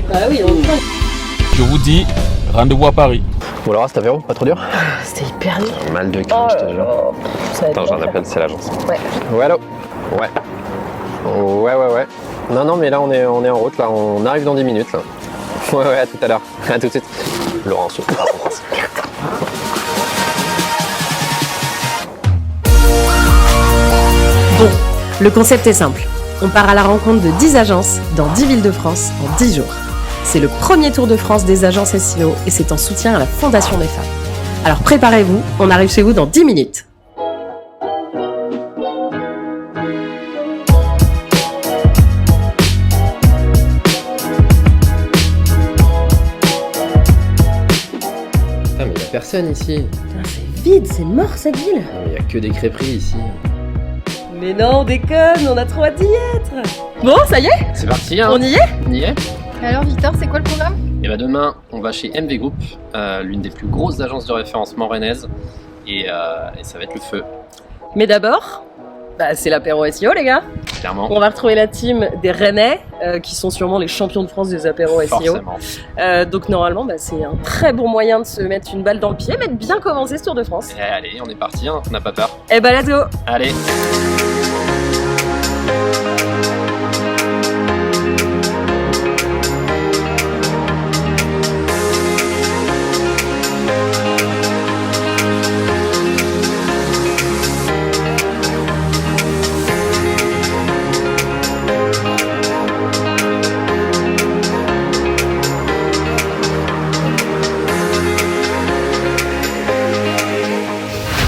Bah oui, on prend. Je vous dis, rendez-vous à Paris. Bon alors, cet apéro, pas trop dur? C'était hyper dur. Mal de crâne, je te jure. Attends, j'en appelle, c'est l'agence. Ouais. Ouais, allô? Ouais. Ouais. Non, mais là, on est en route, là. On arrive dans 10 minutes, là. Ouais, à tout à l'heure. À tout de suite. Laurent, je Bon, le concept est simple. On part à la rencontre de 10 agences dans 10 villes de France en 10 jours. C'est le premier tour de France des agences SEO et c'est en soutien à la Fondation des femmes. Alors préparez-vous, on arrive chez vous dans 10 minutes. Putain, mais y'a personne ici. Putain, c'est vide, c'est mort cette ville. Non, mais y'a que des crêperies ici. Mais non, on déconne, on a trop hâte d'y être. Bon, ça y est, C'est parti, hein? on y est. On y est? Alors Victor, c'est quoi le programme? Et bah demain, on va chez MV Group, l'une des plus grosses agences de référencement rennaises. Et ça va être le feu, Mais d'abord, c'est l'apéro SEO les gars. clairement. On va retrouver la team des Rennais qui sont sûrement les champions de France des apéros SEO. Forcément. Donc normalement, c'est un très bon moyen de se mettre une balle dans le pied, mais de bien commencer ce Tour de France. Et allez, on est parti, hein, on n'a pas peur. Eh ben let's go. Allez.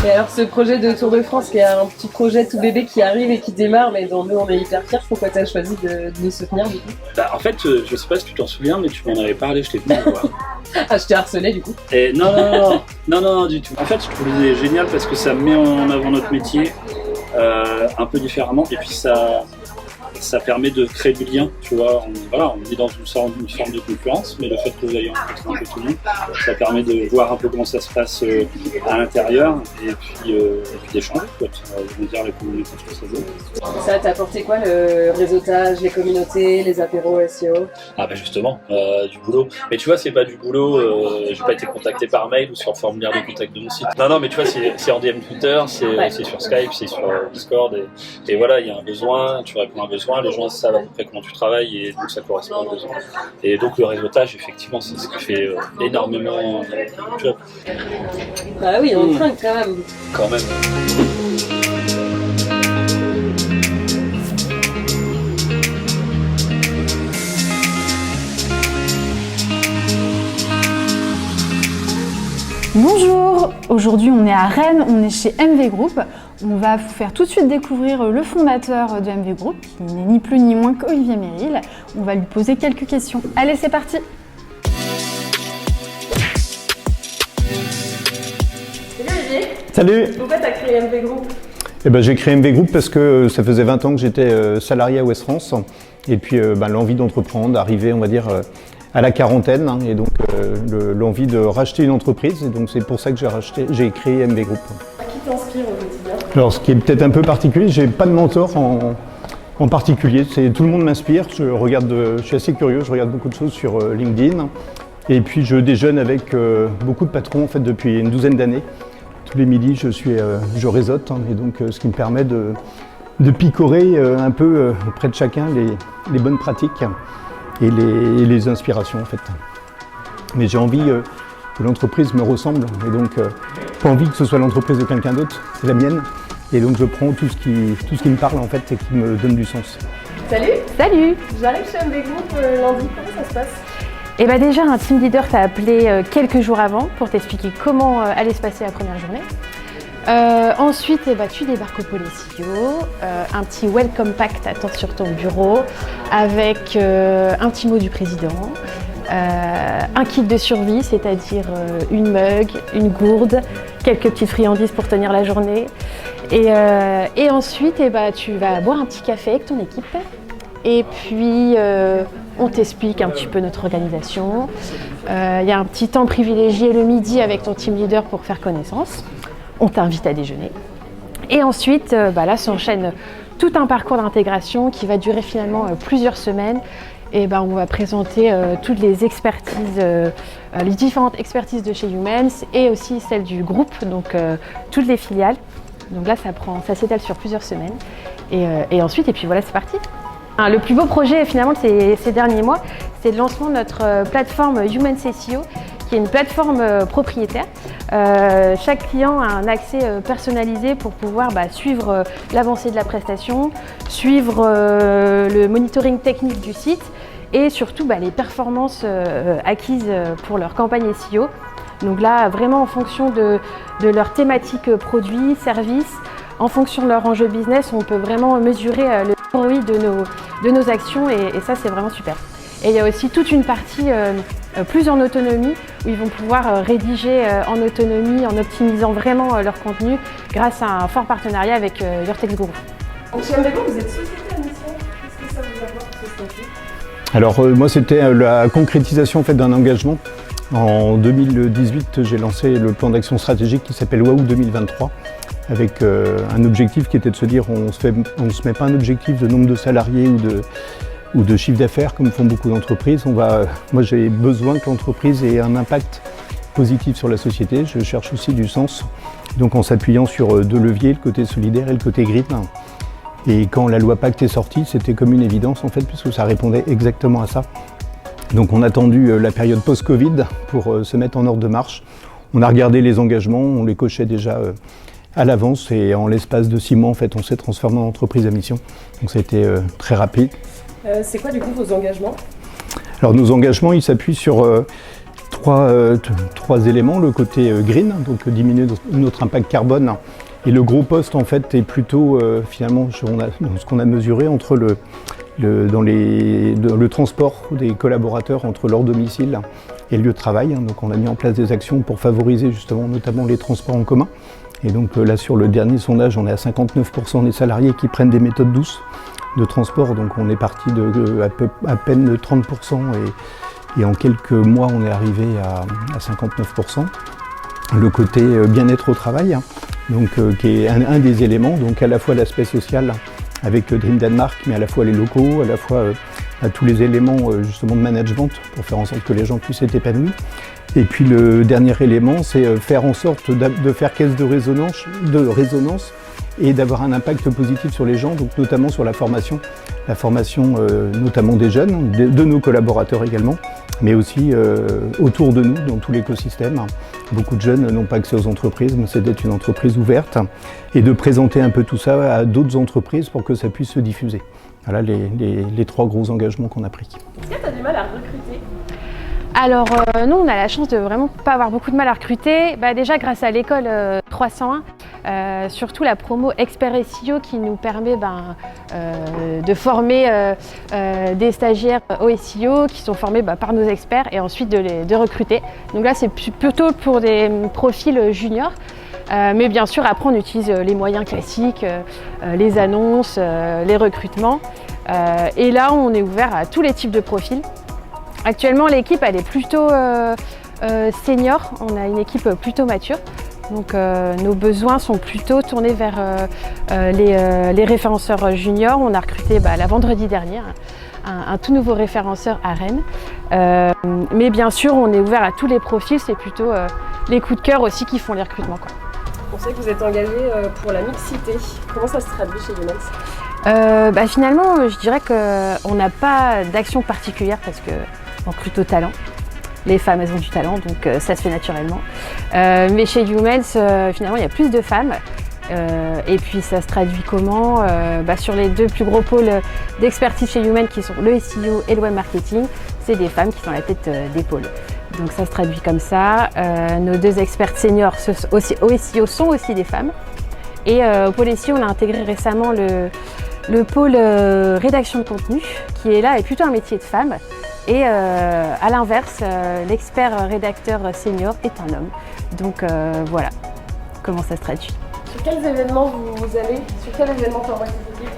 Et alors ce projet de Tour de France, qui est un petit projet tout bébé qui arrive et qui démarre, mais dont nous on est hyper fiers, pourquoi tu as choisi de nous soutenir du coup? En fait, je sais pas si tu t'en souviens, mais tu m'en avais parlé, je t'ai venu voir. Ah, je t'ai harcelé du coup. Et non, du tout. En fait, je trouvais génial parce que ça met en avant notre métier un peu différemment, et puis ça permet de créer du lien, tu vois. On est dans une forme de concurrence, mais le fait que vous ayez rencontré un peu tout le monde, ça permet de voir un peu comment ça se passe à l'intérieur, et puis d'échanger, quoi. Je veux dire, les communautés, ce que ça veut. Ça t'a apporté quoi, le réseautage, les communautés, les apéros SEO? Ah bah justement, du boulot. Mais tu vois, c'est pas du boulot, j'ai pas été contacté par mail ou sur le formulaire de contact de mon site. Non, mais tu vois, c'est en DM Twitter, c'est sur Skype, c'est sur Discord, et voilà, il y a un besoin, tu réponds à un besoin, les gens savent à peu près comment tu travailles, et donc ça correspond aux besoins. Et donc le réseautage, effectivement, c'est ce qui fait énormément le job. Bah oui, on trinque quand même. Quand même. Bonjour, aujourd'hui on est à Rennes, on est chez MV Group. On va vous faire tout de suite découvrir le fondateur de MV Group, qui n'est ni plus ni moins qu'Olivier Méril. On va lui poser quelques questions. Allez, c'est parti! Salut Olivier. Salut. Pourquoi t'as créé MV Group? J'ai créé MV Group parce que ça faisait 20 ans que j'étais salarié à Ouest France, et puis l'envie d'entreprendre, d'arriver, on va dire, à la quarantaine, hein, et donc l'envie de racheter une entreprise, et donc c'est pour ça que j'ai créé MV Group. Qui t'inspire au quotidien? Alors, ce qui est peut-être un peu particulier, j'ai pas de mentor en particulier. Tout le monde m'inspire. Je suis assez curieux. Je regarde beaucoup de choses sur LinkedIn. Et puis, je déjeune avec beaucoup de patrons en fait depuis une douzaine d'années. Tous les midis, je réseaute, hein, et donc ce qui me permet de picorer un peu auprès de chacun les bonnes pratiques et les inspirations en fait. Mais j'ai envie que l'entreprise me ressemble, et donc pas envie que ce soit l'entreprise de quelqu'un d'autre, c'est la mienne, et donc je prends tout ce qui me parle en fait et qui me donne du sens. Salut. Salut! J'arrive chez MV Group lundi, comment ça se passe? Et déjà, un team leader t'a appelé quelques jours avant pour t'expliquer comment allait se passer la première journée. Ensuite, tu débarques au pôle SEO, un petit welcome pack t'attend sur ton bureau avec un petit mot du président, un kit de survie, c'est-à-dire une mug, une gourde, quelques petites friandises pour tenir la journée. Et ensuite, tu vas boire un petit café avec ton équipe. Et puis, on t'explique un petit peu notre organisation. Il y a un petit temps privilégié le midi avec ton team leader pour faire connaissance. On t'invite à déjeuner. Et ensuite, là s'enchaîne tout un parcours d'intégration qui va durer finalement plusieurs semaines Et ben, on va présenter toutes les expertises, les différentes expertises de chez Youmens et aussi celles du groupe, donc toutes les filiales. Donc là, ça s'étale sur plusieurs semaines. Et ensuite, et puis voilà, c'est parti. Le plus beau projet finalement de ces derniers mois, c'est le lancement de notre plateforme Youmens SEO, qui est une plateforme propriétaire. Chaque client a un accès personnalisé pour pouvoir suivre l'avancée de la prestation, suivre le monitoring technique du site et surtout les performances acquises pour leur campagne SEO. Donc là, vraiment en fonction de leur thématique produit, service, en fonction de leur enjeu business, on peut vraiment mesurer le ROI de nos actions et ça, c'est vraiment super. Et il y a aussi toute une partie plus en autonomie où ils vont pouvoir rédiger en autonomie, en optimisant vraiment leur contenu grâce à un fort partenariat avec Your-Text Guru. Donc chez MDB, vous êtes société à mission. Qu'est-ce que ça vous apporte ce statut? Alors moi, c'était la concrétisation en fait, d'un engagement. En 2018, j'ai lancé le plan d'action stratégique qui s'appelle Waouh 2023 avec un objectif qui était de se dire on ne se met pas un objectif de nombre de salariés ou de chiffre d'affaires comme font beaucoup d'entreprises. Moi, j'ai besoin que l'entreprise ait un impact positif sur la société. Je cherche aussi du sens, donc en s'appuyant sur deux leviers, le côté solidaire et le côté green. Et quand la loi Pacte est sortie, c'était comme une évidence en fait, puisque ça répondait exactement à ça. Donc on a attendu la période post-Covid pour se mettre en ordre de marche. On a regardé les engagements, on les cochait déjà à l'avance et en l'espace de 6 mois, en fait, on s'est transformé en entreprise à mission. Donc ça a été très rapide. C'est quoi du coup vos engagements? Alors nos engagements, ils s'appuient sur trois éléments. Le côté green, donc diminuer notre impact carbone. Et le gros poste en fait est plutôt finalement dans ce qu'on a mesuré entre le transport des collaborateurs entre leur domicile et le lieu de travail. Donc on a mis en place des actions pour favoriser justement notamment les transports en commun. Et donc là sur le dernier sondage, on est à 59% des salariés qui prennent des méthodes douces de transport. Donc on est parti de à peine 30% et en quelques mois on est arrivé à 59%. Le côté bien-être au travail, donc, qui est un des éléments, donc à la fois l'aspect social avec Dream Danemark, mais à la fois les locaux, à la fois à tous les éléments justement de management pour faire en sorte que les gens puissent être épanouis. Et puis le dernier élément, c'est faire en sorte de faire caisse de résonance et d'avoir un impact positif sur les gens, donc notamment sur la formation notamment des jeunes, de nos collaborateurs également, mais aussi autour de nous, dans tout l'écosystème. Beaucoup de jeunes n'ont pas accès aux entreprises, mais c'est d'être une entreprise ouverte et de présenter un peu tout ça à d'autres entreprises pour que ça puisse se diffuser. Voilà les 3 gros engagements qu'on a pris. Est-ce que tu as du mal à recruter? Alors nous, on a la chance de vraiment pas avoir beaucoup de mal à recruter. Déjà grâce à l'école 301, surtout la promo Expert SEO qui nous permet de former des stagiaires au SEO qui sont formés par nos experts et ensuite de recruter. Donc là, c'est plutôt pour des profils juniors. Mais bien sûr, après, on utilise les moyens classiques, les annonces, les recrutements. Et là, on est ouvert à tous les types de profils. Actuellement, l'équipe, elle est plutôt senior. On a une équipe plutôt mature. Donc, nos besoins sont plutôt tournés vers les référenceurs juniors. On a recruté la vendredi dernier un tout nouveau référenceur à Rennes. Mais bien sûr, on est ouvert à tous les profils. C'est plutôt les coups de cœur aussi qui font les recrutements, quoi. On sait que vous êtes engagé pour la mixité. Comment ça se traduit chez Youmens? Finalement, je dirais qu'on n'a pas d'action particulière parce qu'on recrute au talent. Les femmes, elles ont du talent, donc ça se fait naturellement. Mais chez Youmens, finalement, il y a plus de femmes. Et puis ça se traduit comment? Sur les 2 plus gros pôles d'expertise chez Youmens qui sont le SEO et le web marketing, c'est des femmes qui sont à la tête des pôles. Donc ça se traduit comme ça. Nos 2 expertes seniors au SEO sont aussi des femmes. Et au pôle SEO, on a intégré récemment le pôle rédaction de contenu, qui est là est plutôt un métier de femme. Et à l'inverse, l'expert rédacteur senior est un homme. Donc voilà comment ça se traduit. Sur quels événements vous allez? Sur quels événements t'envoies tes équipes?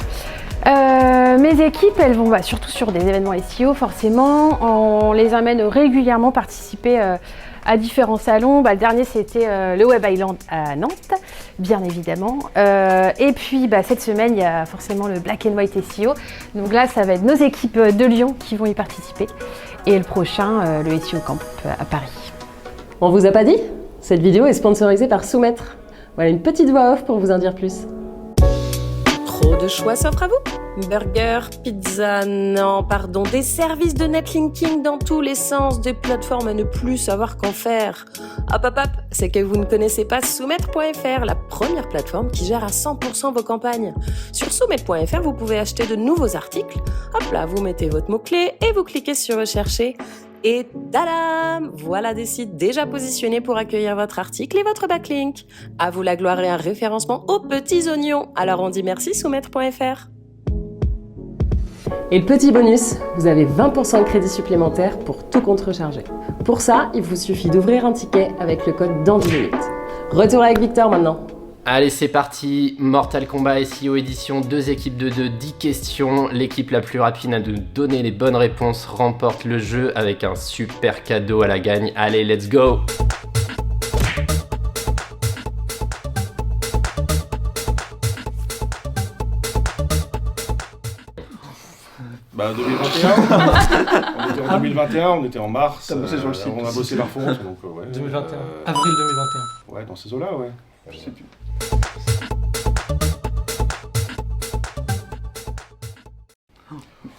Mes équipes, elles vont surtout sur des événements SEO, forcément. On les amène régulièrement participer à différents salons. Le dernier, c'était le Web Island à Nantes, bien évidemment. Et puis, cette semaine, il y a forcément le Black and White SEO. Donc là, ça va être nos équipes de Lyon qui vont y participer. Et le prochain, le SEO Camp à Paris. On vous a pas dit? Cette vidéo est sponsorisée par Soumettre. Voilà une petite voix off pour vous en dire plus. Trop de choix s'offrent à vous? Burger, pizza, non, pardon, des services de netlinking dans tous les sens, des plateformes à ne plus savoir qu'en faire. Hop, c'est que vous ne connaissez pas Soumettre.fr, la première plateforme qui gère à 100% vos campagnes. Sur Soumettre.fr, vous pouvez acheter de nouveaux articles. Hop là, vous mettez votre mot-clé et vous cliquez sur Rechercher. Et tadam! Voilà des sites déjà positionnés pour accueillir votre article et votre backlink. À vous la gloire et un référencement aux petits oignons. Alors on dit merci Soumettre.fr. Et le petit bonus, vous avez 20% de crédit supplémentaire pour tout compte rechargé. Pour ça, il vous suffit d'ouvrir un ticket avec le code dans 10 minutes. Retour avec Victor maintenant. Allez, c'est parti, Mortal Kombat SEO édition, 2 équipes de 2, 10 questions. L'équipe la plus rapide à nous donner les bonnes réponses remporte le jeu avec un super cadeau à la gagne. Allez, let's go! Bah 2021, on était en 2021, on était en mars, T'as bossé sur le site. on a bossé par fond, donc ouais. 2021. Avril 2021. Ouais, dans ces eaux-là, ouais. Je sais plus.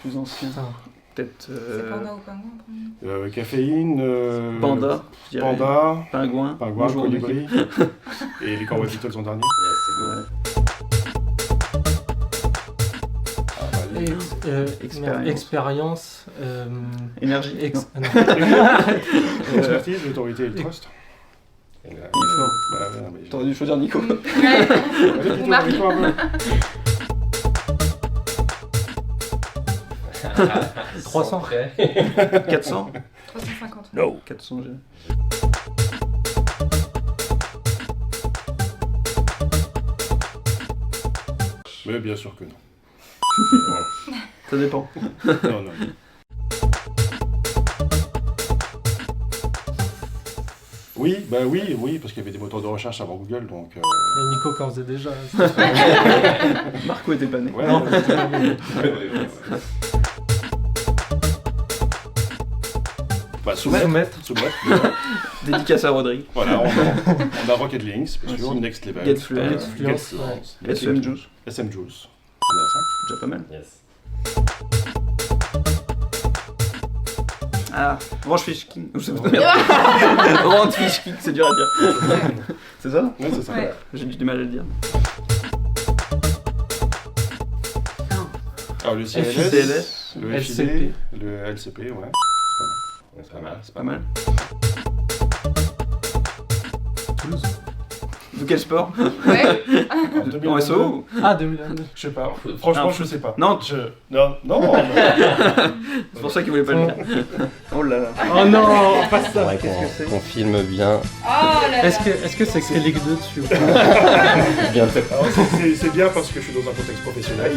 Plus ancien. Peut-être. C'est Panda ou Pingouin? Caféine, Panda, je dirais. Panda, Pingouin. Pingouin, Colibri, et les Corbeaux Beatles l'an dernier. Expérience. Énergie. Expertise, l'autorité et le trust. T'aurais dû choisir Nico. Ou Marc. 300. 400. 350. No. 400 G. Mais bien sûr que non. Ça dépend. Non. Oui, parce qu'il y avait des moteurs de recherche avant Google, donc... Et Nico qui en faisait déjà. Marco était pas né. Ouais, non. Soumettre. Dédicace à Rodrigue. Voilà, on a Rocket Links, bien sûr, Next Level. Getfluence. SM Juice. SM Juice. Déjà pas mal. Yes. Ah, Ranch Fish King. Ranch Fish King, c'est dur à dire. C'est ça? Ouais, c'est ça. Ouais. J'ai du mal à le dire. Alors le CLS, CLS, le LCP. FID, le LCP, ouais. C'est pas mal. C'est pas mal. Toulouse. De quel sport? Ouais. En SO? Ah, 2022. Je sais pas. Franchement, je sais pas. Nantes. Non. C'est pour ça qu'il voulait pas le dire. Oh là là. Oh non, pas ça. Ouais, qu'on filme bien. Oh là là. Est-ce que c'est écrit Ligue 2 dessus ou pas? Bien fait. Alors, c'est bien parce que je suis dans un contexte professionnel.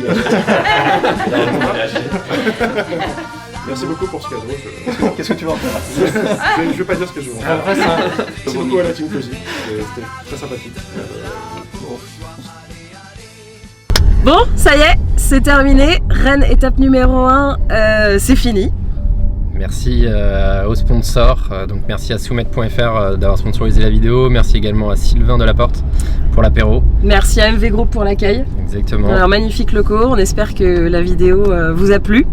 Merci beaucoup pour ce cadeau. Qu'est-ce que tu vas en faire? Je vais pas dire ce que je veux en faire. Après, ça. Merci beaucoup à la team Cozy. C'était très sympathique. Bon, ça y est, c'est terminé. Rennes, étape numéro 1, c'est fini. Merci aux sponsors, donc merci à Soumettre.fr d'avoir sponsorisé la vidéo, merci également à Sylvain Delaporte pour l'apéro. Merci à MV Group pour l'accueil. Exactement. Alors, magnifique locaux, on espère que la vidéo vous a plu.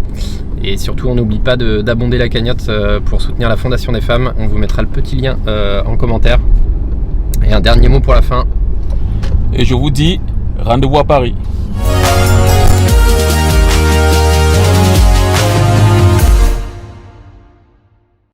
Et surtout, on n'oublie pas d'abonder la cagnotte pour soutenir la Fondation des Femmes. On vous mettra le petit lien en commentaire. Et un dernier mot pour la fin. Et je vous dis, rendez-vous à Paris.